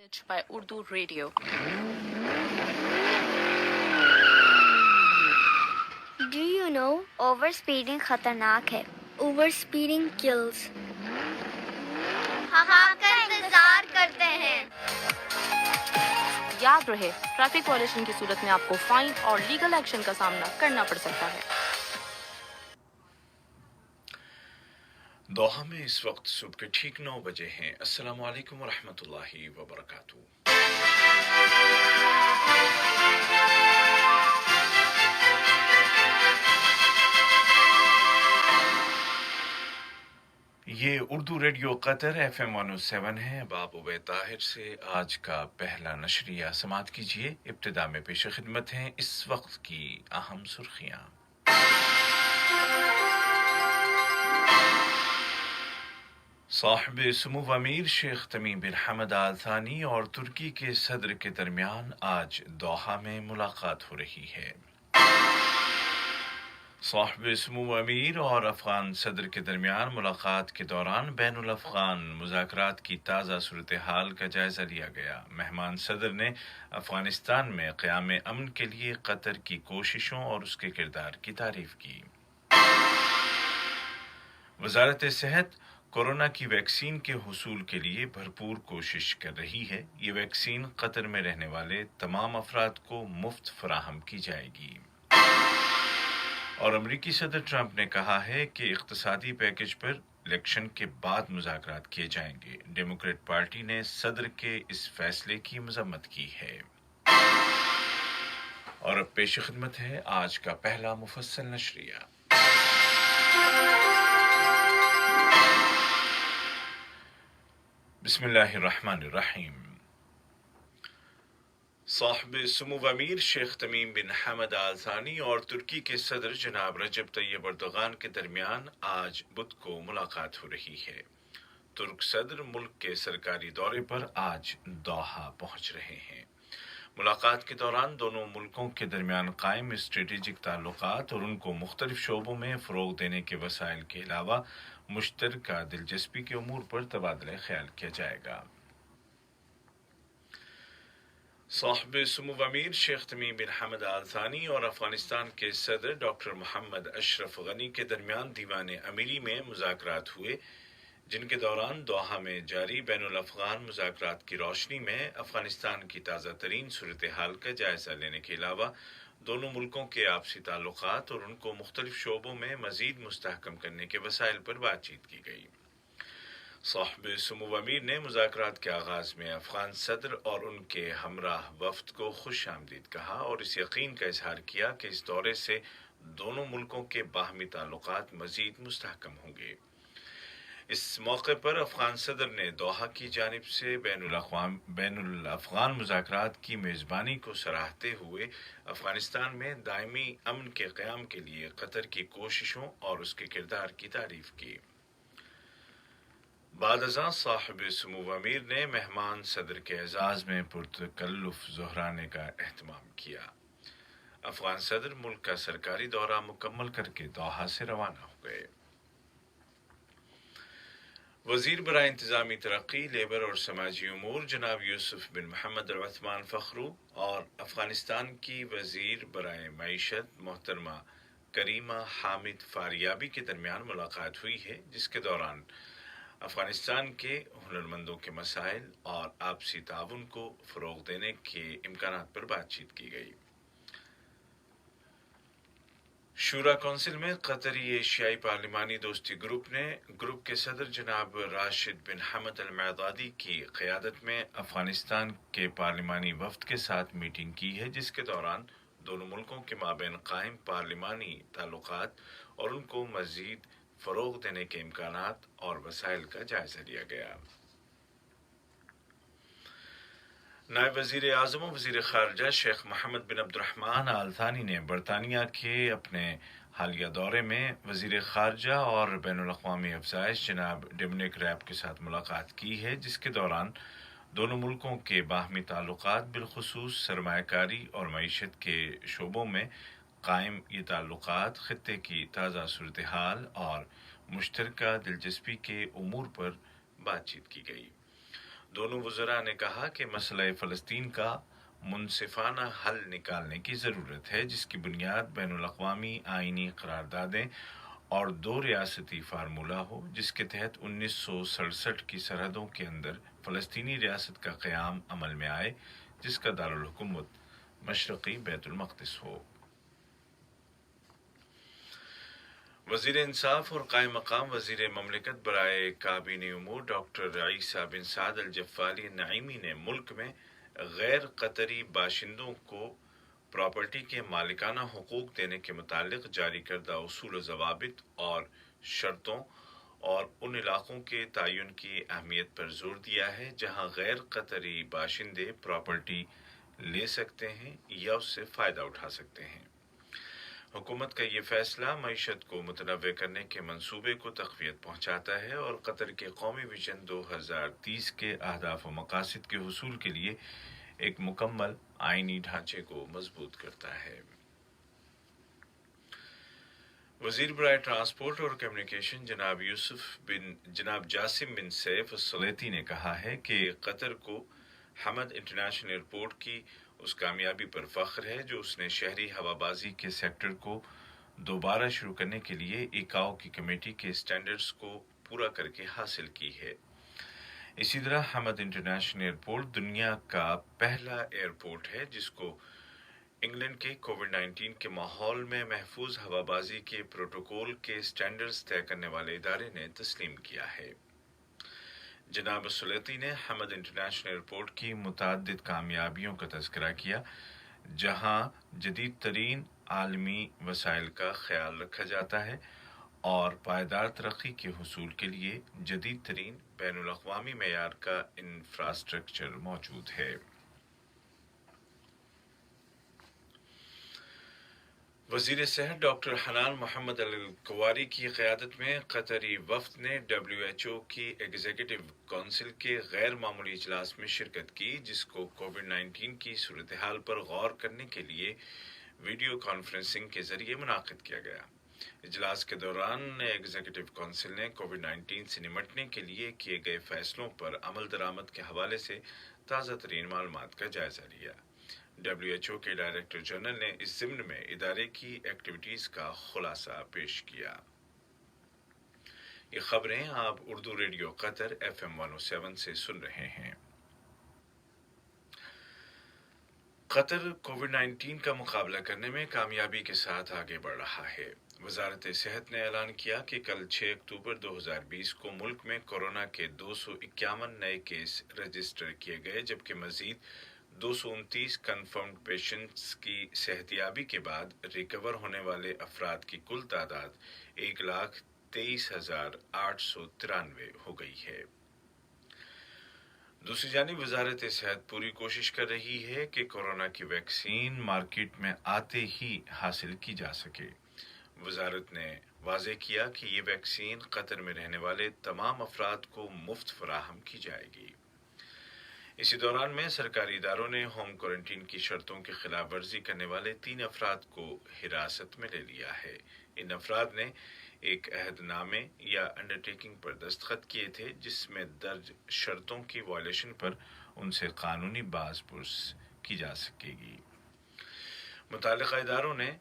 Message by Urdu Radio. Do you know overspeeding خطرناک ہے. Overspeeding kills. ہم آپ کا انتظار کرتے ہیں. یاد رہے ٹریفک وائلیشن کی صورت میں آپ کو فائن اور لیگل ایکشن کا سامنا کرنا پڑ سکتا ہے. دوحہ میں اس وقت صبح کے ٹھیک 9 بجے ہیں. السلام علیکم ورحمۃ اللہ وبرکاتہ. یہ اردو ریڈیو قطر FM 107 ہے. باب عبید طاہر سے آج کا پہلا نشریہ سماعت کیجیے. ابتدا میں پیش خدمت ہیں اس وقت کی اہم سرخیاں. صاحب سمو امیر شیخ تمیم بن حمد آل ثانی اور ترکی کے صدر کے درمیان آج دوحہ میں ملاقات ہو رہی ہے. صاحب سمو امیر اور افغان صدر کے درمیان ملاقات کے دوران بین الافغان مذاکرات کی تازہ صورتحال کا جائزہ لیا گیا. مہمان صدر نے افغانستان میں قیام امن کے لیے قطر کی کوششوں اور اس کے کردار کی تعریف کی. وزارت صحت کورونا کی ویکسین کے حصول کے لیے بھرپور کوشش کر رہی ہے. یہ ویکسین قطر میں رہنے والے تمام افراد کو مفت فراہم کی جائے گی. اور امریکی صدر ٹرمپ نے کہا ہے کہ اقتصادی پیکج پر الیکشن کے بعد مذاکرات کیے جائیں گے. ڈیموکریٹ پارٹی نے صدر کے اس فیصلے کی مذمت کی ہے. اور اب پیش خدمت ہے آج کا پہلا مفصل نشریہ. بسم اللہ الرحمن الرحیم. صاحب سمو امیر شیخ تمیم بن حمد آل ثانی اور ترکی کے صدر جناب رجب طیب اردوغان کے درمیان آج بدھ کو ملاقات ہو رہی ہے. ترک صدر ملک کے سرکاری دورے پر آج دوحہ پہنچ رہے ہیں. ملاقات کے دوران دونوں ملکوں کے درمیان قائم اسٹریٹجک تعلقات اور ان کو مختلف شعبوں میں فروغ دینے کے وسائل کے علاوہ مشترکہ دلچسپی کے امور پر تبادلہ خیال کیا جائے گا. صاحب سمو امیر شیخ تمیم بن حمد آل ثانی اور افغانستان کے صدر ڈاکٹر محمد اشرف غنی کے درمیان دیوان امیری میں مذاکرات ہوئے، جن کے دوران دوحہ میں جاری بین الافغان مذاکرات کی روشنی میں افغانستان کی تازہ ترین صورتحال کا جائزہ لینے کے علاوہ دونوں ملکوں کے آپسی تعلقات اور ان کو مختلف شعبوں میں مزید مستحکم کرنے کے وسائل پر بات چیت کی گئی. صاحب سمو امیر نے مذاکرات کے آغاز میں افغان صدر اور ان کے ہمراہ وفد کو خوش آمدید کہا اور اس یقین کا اظہار کیا کہ اس دورے سے دونوں ملکوں کے باہمی تعلقات مزید مستحکم ہوں گے. اس موقع پر افغان صدر نے دوحہ کی جانب سے بین الافغان مذاکرات کی میزبانی کو سراہتے ہوئے افغانستان میں دائمی امن کے قیام کے لیے قطر کی کوششوں اور اس کے کردار کی تعریف کی. بعد ازاں صاحب سمو امیر نے مہمان صدر کے اعزاز میں پرتکلف ظہرانے کا اہتمام کیا. افغان صدر ملک کا سرکاری دورہ مکمل کر کے دوحہ سے روانہ ہو گئے. وزیر برائے انتظامی ترقی، لیبر اور سماجی امور جناب یوسف بن محمد العثمان فخرو اور افغانستان کی وزیر برائے معیشت محترمہ کریمہ حامد فاریابی کے درمیان ملاقات ہوئی ہے، جس کے دوران افغانستان کے ہنرمندوں کے مسائل اور آپسی تعاون کو فروغ دینے کے امکانات پر بات چیت کی گئی. شورا کونسل میں قطری ایشیائی پارلیمانی دوستی گروپ نے گروپ کے صدر جناب راشد بن حمد المعدادی کی قیادت میں افغانستان کے پارلیمانی وفد کے ساتھ میٹنگ کی ہے، جس کے دوران دونوں ملکوں کے مابین قائم پارلیمانی تعلقات اور ان کو مزید فروغ دینے کے امکانات اور وسائل کا جائزہ لیا گیا. نائب وزیر اعظم و وزیر خارجہ شیخ محمد بن عبد الرحمن آل ثانی نے برطانیہ کے اپنے حالیہ دورے میں وزیر خارجہ اور بین الاقوامی افزائش جناب ڈومینک ریب کے ساتھ ملاقات کی ہے، جس کے دوران دونوں ملکوں کے باہمی تعلقات بالخصوص سرمایہ کاری اور معیشت کے شعبوں میں قائم یہ تعلقات، خطے کی تازہ صورتحال اور مشترکہ دلچسپی کے امور پر بات چیت کی گئی. دونوں وزراء نے کہا کہ مسئلہ فلسطین کا منصفانہ حل نکالنے کی ضرورت ہے، جس کی بنیاد بین الاقوامی آئینی قراردادیں اور دو ریاستی فارمولہ ہو، جس کے تحت 1967 کی سرحدوں کے اندر فلسطینی ریاست کا قیام عمل میں آئے، جس کا دارالحکومت مشرقی بیت المقدس ہو۔ وزیر انصاف اور قائم مقام وزیر مملکت برائے کابینی امور ڈاکٹر عیسیٰ بن سعد الجفاری نعیمی نے ملک میں غیر قطری باشندوں کو پراپرٹی کے مالکانہ حقوق دینے کے متعلق جاری کردہ اصول و ضوابط اور شرطوں اور ان علاقوں کے تعین کی اہمیت پر زور دیا ہے جہاں غیر قطری باشندے پراپرٹی لے سکتے ہیں یا اس سے فائدہ اٹھا سکتے ہیں۔ حکومت کا یہ فیصلہ معیشت کو متنوع کرنے کے منصوبے کو تقویت پہنچاتا ہے اور قطر کے قومی ویژن 2030 کے اہداف و مقاصد کے حصول کے لیے ایک مکمل آئینی ڈھانچے کو مضبوط کرتا ہے۔ وزیر برائے ٹرانسپورٹ اور کمیونیکیشن جناب جاسم بن سیف السلیطی نے کہا ہے کہ قطر کو حمد انٹرنیشنل ایئرپورٹ کی اس کامیابی پر فخر ہے جو اس نے شہری ہوابازی کے سیکٹر کو دوبارہ شروع کرنے کے لیے ایکاؤ کی کمیٹی کے سٹینڈرڈز کو پورا کر کے حاصل کی ہے۔ اسی طرح حمد انٹرنیشنل ایئرپورٹ دنیا کا پہلا ایئرپورٹ ہے جس کو انگلینڈ کے کووڈ-19 کے ماحول میں محفوظ ہوابازی کے پروٹوکول کے سٹینڈرڈز طے کرنے والے ادارے نے تسلیم کیا ہے۔ جناب سلیطی نے حمد انٹرنیشنل ایئرپورٹ کی متعدد کامیابیوں کا تذکرہ کیا، جہاں جدید ترین عالمی وسائل کا خیال رکھا جاتا ہے اور پائیدار ترقی کے حصول کے لیے جدید ترین بین الاقوامی معیار کا انفراسٹرکچر موجود ہے۔ وزیر صحت ڈاکٹر حنان محمد الکواری کی قیادت میں قطری وفد نے WHO کی ایگزیکٹو کونسل کے غیر معمولی اجلاس میں شرکت کی، جس کو کووڈ-19 کی صورتحال پر غور کرنے کے لیے ویڈیو کانفرنسنگ کے ذریعے منعقد کیا گیا۔ اجلاس کے دوران ایگزیکٹو کونسل نے کووڈ-19 سے نمٹنے کے لیے کیے گئے فیصلوں پر عمل درآمد کے حوالے سے تازہ ترین معلومات کا جائزہ لیا۔ WHO کے ڈائریکٹر جنرل نے اس ضمن میں ادارے کی ایکٹیویٹیز کا خلاصہ پیش کیا۔ یہ خبریں آپ اردو ریڈیو قطر FM 107 سے سن رہے ہیں۔ قطر کووڈ-19 کا مقابلہ کرنے میں کامیابی کے ساتھ آگے بڑھ رہا ہے۔ وزارت صحت نے اعلان کیا کہ کل 6 اکتوبر 2020 کو ملک میں کورونا کے 251 نئے کیس رجسٹر کیے گئے، جبکہ مزید 229 کنفرمڈ پیشنٹس کی صحتیابی کے بعد ریکور ہونے والے افراد کی کل تعداد 1,23,893 ہو گئی ہے۔ دوسری جانب وزارت صحت پوری کوشش کر رہی ہے کہ کورونا کی ویکسین مارکیٹ میں آتے ہی حاصل کی جا سکے۔ وزارت نے واضح کیا کہ یہ ویکسین قطر میں رہنے والے تمام افراد کو مفت فراہم کی جائے گی۔ اسی دوران میں سرکاری اداروں نے ہوم کوارنٹین کی شرطوں کی خلاف ورزی کرنے والے 3 افراد کو حراست میں لے لیا ہے۔ ان افراد نے ایک عہد نامے یا انڈرٹیکنگ پر دستخط کیے تھے جس میں درج شرطوں کی وائلیشن پر ان سے قانونی باز پرس کی جا سکے گی۔ متعلقہ اداروں نے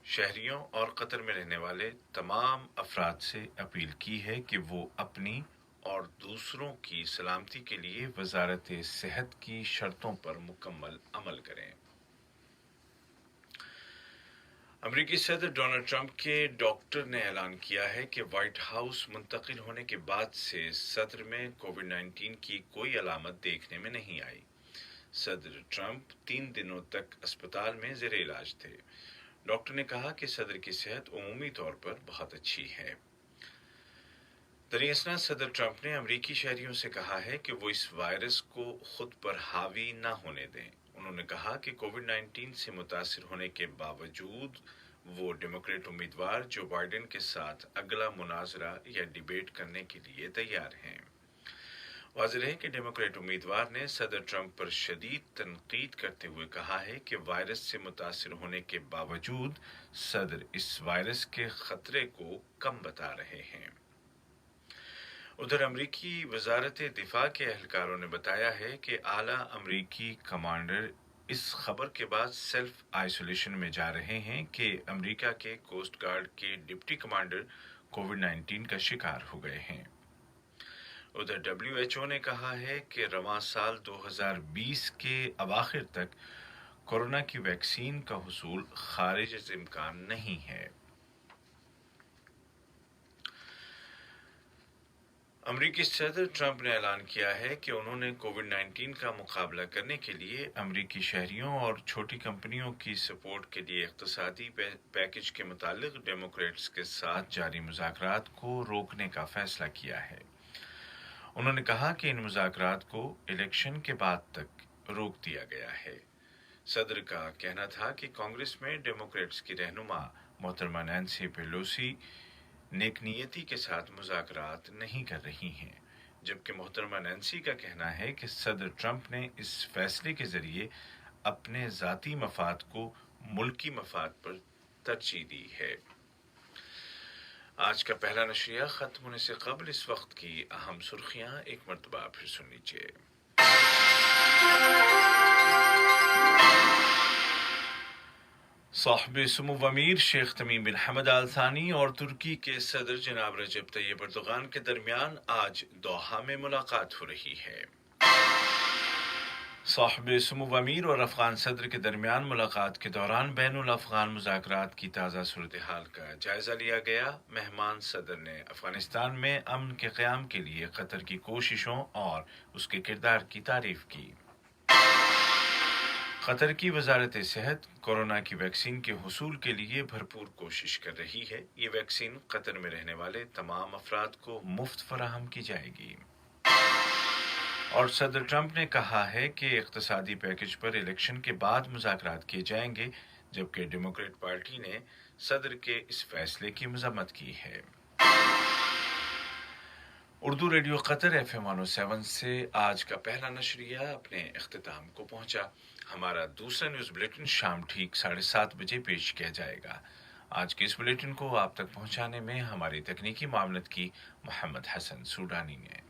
شہریوں اور قطر میں رہنے والے تمام افراد سے اپیل کی ہے کہ وہ اپنی اور دوسروں کی سلامتی کے لیے وزارت صحت کی شرطوں پر مکمل عمل کریں۔ امریکی صدر ڈونلڈ ٹرمپ کے ڈاکٹر نے اعلان کیا ہے کہ وائٹ ہاؤس منتقل ہونے کے بعد سے صدر میں کووڈ-19 کی کوئی علامت دیکھنے میں نہیں آئی۔ صدر ٹرمپ 3 دنوں تک اسپتال میں زیر علاج تھے۔ ڈاکٹر نے کہا کہ صدر کی صحت عمومی طور پر بہت اچھی ہے۔ دراصل صدر ٹرمپ نے امریکی شہریوں سے کہا ہے کہ وہ اس وائرس کو خود پر حاوی نہ ہونے دیں۔ انہوں نے کہا کہ کووڈ-19 سے متاثر ہونے کے باوجود وہ ڈیموکریٹ امیدوار جو بائیڈن کے ساتھ اگلا مناظرہ یا ڈیبیٹ کرنے کے لیے تیار ہیں۔ واضح ہے کہ ڈیموکریٹ امیدوار نے صدر ٹرمپ پر شدید تنقید کرتے ہوئے کہا ہے کہ وائرس سے متاثر ہونے کے باوجود صدر اس وائرس کے خطرے کو کم بتا رہے ہیں۔ ادھر امریکی وزارت دفاع کے اہلکاروں نے بتایا ہے کہ اعلیٰ امریکی کمانڈر اس خبر کے بعد سیلف آئسولیشن میں جا رہے ہیں کہ امریکہ کے کوسٹ گارڈ کے ڈپٹی کمانڈر کووڈ-19 کا شکار ہو گئے ہیں۔ ادھر WHO نے کہا ہے کہ رواں سال 2020 کے اواخر تک کورونا کی ویکسین کا حصول خارج از امکان نہیں ہے۔ امریکی صدر ٹرمپ نے اعلان کیا ہے کہ انہوں نے کووڈ-19 کا مقابلہ کرنے کے لیے امریکی شہریوں اور چھوٹی کمپنیوں کی سپورٹ کے لیے اقتصادی پیکج کے متعلق ڈیموکریٹس کے ساتھ جاری مذاکرات کو روکنے کا فیصلہ کیا ہے۔ انہوں نے کہا کہ ان مذاکرات کو الیکشن کے بعد تک روک دیا گیا ہے۔ صدر کا کہنا تھا کہ کانگریس میں ڈیموکریٹس کی رہنما محترمہ نینسی پیلوسی نیک نیتی کے ساتھ مذاکرات نہیں کر رہی ہیں، جبکہ محترمہ نینسی کا کہنا ہے کہ صدر ٹرمپ نے اس فیصلے کے ذریعے اپنے ذاتی مفاد کو ملکی مفاد پر ترجیح دی ہے۔ آج کا پہلا نشریہ ختم ہونے سے قبل اس وقت کی اہم سرخیاں ایک مرتبہ پھر سن لیجیے۔ صاحب سمو امیر شیخ تمیم بن حمد آل ثانی اور ترکی کے صدر جناب رجب طیب اردوغان کے درمیان آج دوحہ میں ملاقات ہو رہی ہے۔ صاحب سمو امیر اور افغان صدر کے درمیان ملاقات کے دوران بین الافغان مذاکرات کی تازہ صورتحال کا جائزہ لیا گیا۔ مہمان صدر نے افغانستان میں امن کے قیام کے لیے قطر کی کوششوں اور اس کے کردار کی تعریف کی۔ قطر کی وزارت صحت کورونا کی ویکسین کے حصول کے لیے بھرپور کوشش کر رہی ہے۔ یہ ویکسین قطر میں رہنے والے تمام افراد کو مفت فراہم کی جائے گی۔ اور صدر ٹرمپ نے کہا ہے کہ اقتصادی پیکج پر الیکشن کے بعد مذاکرات کیے جائیں گے، جبکہ ڈیموکریٹ پارٹی نے صدر کے اس فیصلے کی مذمت کی ہے۔ اردو ریڈیو قطر FM 107 سے آج کا پہلا نشریہ اپنے اختتام کو پہنچا۔ ہمارا دوسرا نیوز بلیٹن شام ٹھیک 7:30 بجے پیش کیا جائے گا۔ آج کے اس بلیٹن کو آپ تک پہنچانے میں ہماری تکنیکی معاونت کی محمد حسن سوڈانی نے۔